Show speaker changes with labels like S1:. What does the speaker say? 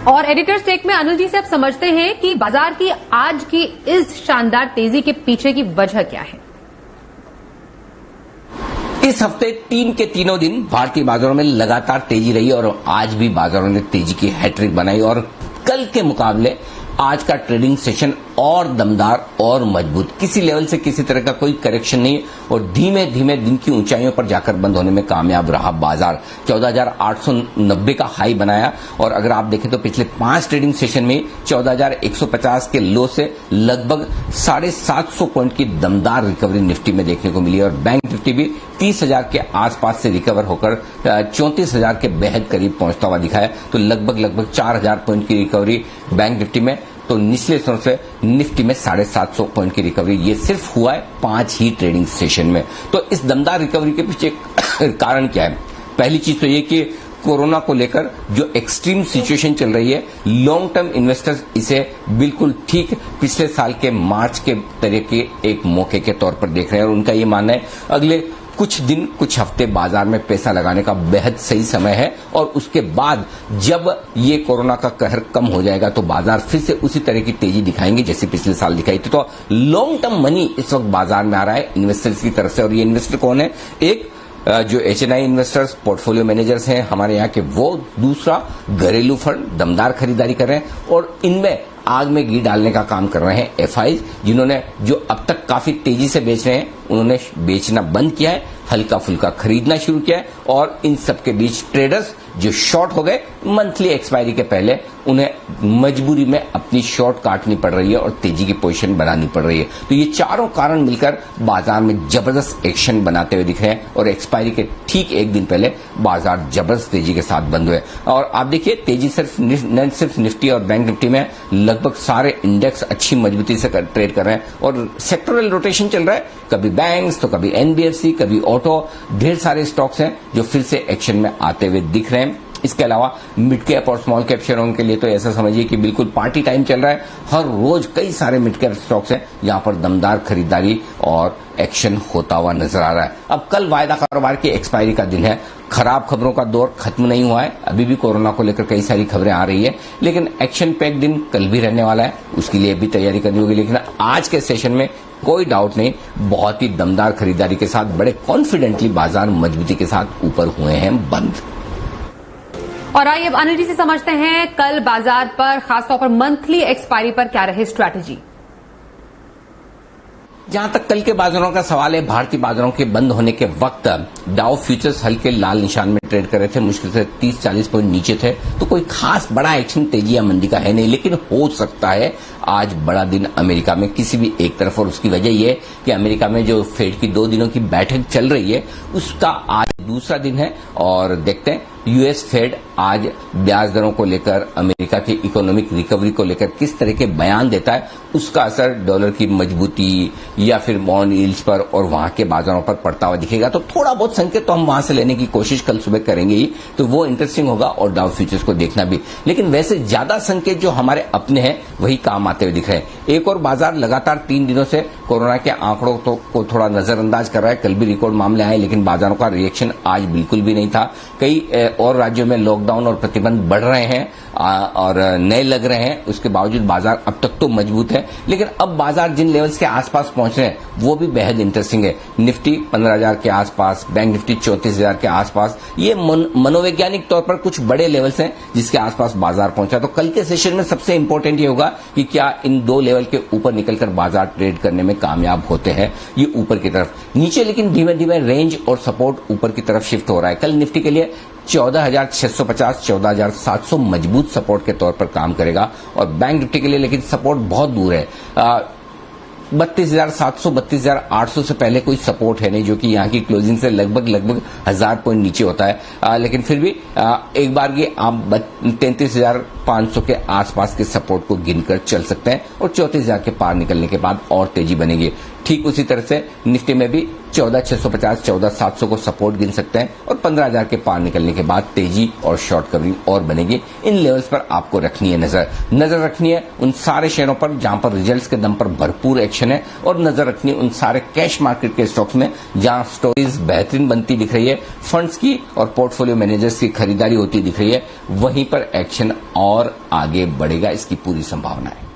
S1: और editors take में अनिल जी से आप समझते हैं कि बाजार की आज की इस शानदार तेजी के पीछे की वजह क्या है?
S2: इस हफ्ते तीनों दिन भारतीय बाजारों में लगातार तेजी रही और आज भी बाजारों ने तेजी की हैट्रिक बनाई और कल के मुकाबले आज का ट्रेडिंग सेशन और दमदार और मजबूत, किसी लेवल से किसी तरह का कोई करेक्शन नहीं और धीमे धीमे दिन की ऊंचाइयों पर जाकर बंद होने में कामयाब रहा बाजार। 14,890 का हाई बनाया और अगर आप देखें तो पिछले 5 ट्रेडिंग सेशन में 14,150 के लो से लगभग 750 पॉइंट की दमदार रिकवरी निफ्टी में देखने को मिली और बैंक निफ्टी भी 30,000 के आसपास से रिकवर होकर 34,000 के बेहद करीब पहुंचता हुआ दिखाया। तो लगभग 4,000 पॉइंट की रिकवरी बैंक निफ्टी में, तो निचले स्तरों से निफ्टी में 750 पॉइंट की रिकवरी। ये सिर्फ हुआ है 5 ही ट्रेडिंग सेशन में। तो इस दमदार रिकवरी के पीछे कारण क्या है? पहली चीज तो ये कि कोरोना को लेकर जो एक्सट्रीम सिचुएशन चल रही है, लॉन्ग टर्म इन्वेस्टर्स इसे बिल्कुल ठीक पिछले साल के मार्च के तरह के एक मौके के तौर पर देख रहे हैं और उनका ये मानना है अगले कुछ दिन कुछ हफ्ते बाजार में पैसा लगाने का बेहद सही समय है और उसके बाद जब ये कोरोना का कहर कम हो जाएगा तो बाजार फिर से उसी तरह की तेजी दिखाएंगे जैसे पिछले साल दिखाई थी। तो लॉन्ग टर्म मनी इस वक्त बाजार में आ रहा है इन्वेस्टर्स की तरफ से और ये इन्वेस्टर कौन है? एक जो एचएनआई इन्वेस्टर्स पोर्टफोलियो मैनेजर्स हैं हमारे यहाँ के, वो दूसरा घरेलू फंड दमदार खरीदारी कर रहे हैं और इनमें आग में घी डालने का काम कर रहे हैं एफआईज, जिन्होंने जो अब तक काफी तेजी से बेच रहे हैं उन्होंने बेचना बंद किया है, हल्का फुल्का खरीदना शुरू किया है और इन सबके बीच ट्रेडर्स जो शॉर्ट हो गए मंथली एक्सपायरी के पहले, उन्हें मजबूरी में अपनी शॉर्ट काटनी पड़ रही है और तेजी की पोजीशन बनानी पड़ रही है। तो ये चारों कारण मिलकर बाजार में जबरदस्त एक्शन बनाते हुए दिख रहे हैं और एक्सपायरी के ठीक एक दिन पहले बाजार जबरदस्त तेजी के साथ बंद हुए और आप देखिए तेजी सिर्फ निफ्टी और बैंक निफ्टी में लगभग सारे इंडेक्स अच्छी मजबूती से ट्रेड कर रहे हैं और सेक्टोरल रोटेशन चल रहा है, कभी बैंक्स तो कभी एनबीएफसी, कभी ऑटो, ढेर सारे स्टॉक्स हैं जो फिर से एक्शन में आते हुए दिख रहे हैं। इसके अलावा मिड कैप और स्मॉल कैप शेयरों के लिए तो ऐसा समझिए कि बिल्कुल पार्टी टाइम चल रहा है। हर रोज कई सारे मिड कैप स्टॉक्स हैं यहां पर दमदार खरीदारी और एक्शन होता हुआ नजर आ रहा है। अब कल वायदा कारोबार की एक्सपायरी का दिन है, खराब खबरों का दौर खत्म नहीं हुआ है, अभी भी कोरोना को लेकर कई सारी खबरें आ रही है, लेकिन एक्शन पैक दिन कल भी रहने वाला है, उसके लिए भी तैयारी करनी होगी। लेकिन आज के सेशन में कोई डाउट नहीं, बहुत ही दमदार खरीदारी के साथ बड़े कॉन्फिडेंटली बाजार मजबूती के साथ ऊपर हुए हैं बंद।
S1: और आइए अब अनिल जी से समझते हैं कल बाजार पर खासतौर पर मंथली एक्सपायरी पर क्या रहे स्ट्रैटेजी।
S2: जहां तक कल के बाजारों का सवाल है, भारतीय बाजारों के बंद होने के वक्त डाउ फ्यूचर्स हल्के लाल निशान में ट्रेड कर रहे थे, मुश्किल से 30-40 पॉइंट नीचे थे, तो कोई खास बड़ा एक्शन तेजी या मंदी का है नहीं। लेकिन हो सकता है आज बड़ा दिन अमेरिका में किसी भी एक तरफ और उसकी वजह यह है कि अमेरिका में जो फेड की 2 दिनों की बैठक चल रही है उसका आज दूसरा दिन है और देखते हैं यूएस फेड आज ब्याज दरों को लेकर, अमेरिका की इकोनॉमिक रिकवरी को लेकर किस तरह के बयान देता है, उसका असर डॉलर की मजबूती या फिर बॉन्ड यील्ड्स पर और वहां के बाजारों पर पड़ता हुआ दिखेगा। तो थोड़ा बहुत संकेत तो हम वहां से लेने की कोशिश कल सुबह करेंगे ही, तो वो इंटरेस्टिंग होगा और डाउ फ्यूचर्स को देखना भी। लेकिन वैसे ज्यादा संकेत जो हमारे अपने हैं वही काम आते हुए दिख रहे हैं। एक और बाजार लगातार 3 दिनों से कोरोना के आंकड़ों को थोड़ा नजरअंदाज कर रहा है। कल भी रिकॉर्ड मामले आए लेकिन बाजारों का रिएक्शन आज बिल्कुल भी नहीं था। कई और राज्यों में लॉकडाउन और प्रतिबंध बढ़ रहे हैं और नए लग रहे हैं, उसके बावजूद बाजार अब तक तो मजबूत है। लेकिन अब बाजार जिन लेवल्स के आसपास पहुंच रहे हैं वो भी बेहद इंटरेस्टिंग है। निफ्टी 15,000 के आसपास, बैंक निफ्टी 34,000 के आसपास, ये मनोवैज्ञानिक तौर पर कुछ बड़े लेवल्स हैं जिसके आसपास बाजार पहुंचा। तो कल के सेशन में सबसे इंपॉर्टेंट ये होगा कि क्या इन 2 लेवल के ऊपर निकलकर बाजार ट्रेड करने में कामयाब होते हैं। ये ऊपर की तरफ, नीचे लेकिन धीमे धीमे रेंज और सपोर्ट ऊपर की तरफ शिफ्ट हो रहा है। कल निफ्टी के लिए 14,650, 14,700 मजबूत सपोर्ट के तौर पर काम करेगा और बैंक निफ्टी के लिए लेकिन सपोर्ट बहुत दूर है। 32,700, 32,800 से पहले कोई सपोर्ट है नहीं, जो कि यहाँ की क्लोजिंग से लगभग 1,000 पॉइंट नीचे होता है। लेकिन फिर भी एक बार ये आप 33,500 के आसपास के सपोर्ट को गिनकर चल सकते हैं और 34,000 के पार निकलने के बाद और तेजी बनेगी। ठीक उसी तरह से निफ्टी में भी 14,650, 14,700 को सपोर्ट गिन सकते हैं और 15,000 के पार निकलने के बाद तेजी और शॉर्ट कवरिंग और बनेगी। इन लेवल्स पर आपको रखनी है नजर रखनी है उन सारे शेयरों पर जहां पर रिजल्ट्स के दम पर भरपूर एक्शन है, और नजर रखनी है उन सारे कैश मार्केट के स्टॉक्स में जहां स्टोरीज बेहतरीन बनती दिख रही है, फंड्स की और पोर्टफोलियो मैनेजर्स की खरीदारी होती दिख रही है, वहीं पर एक्शन और आगे बढ़ेगा, इसकी पूरी संभावना है।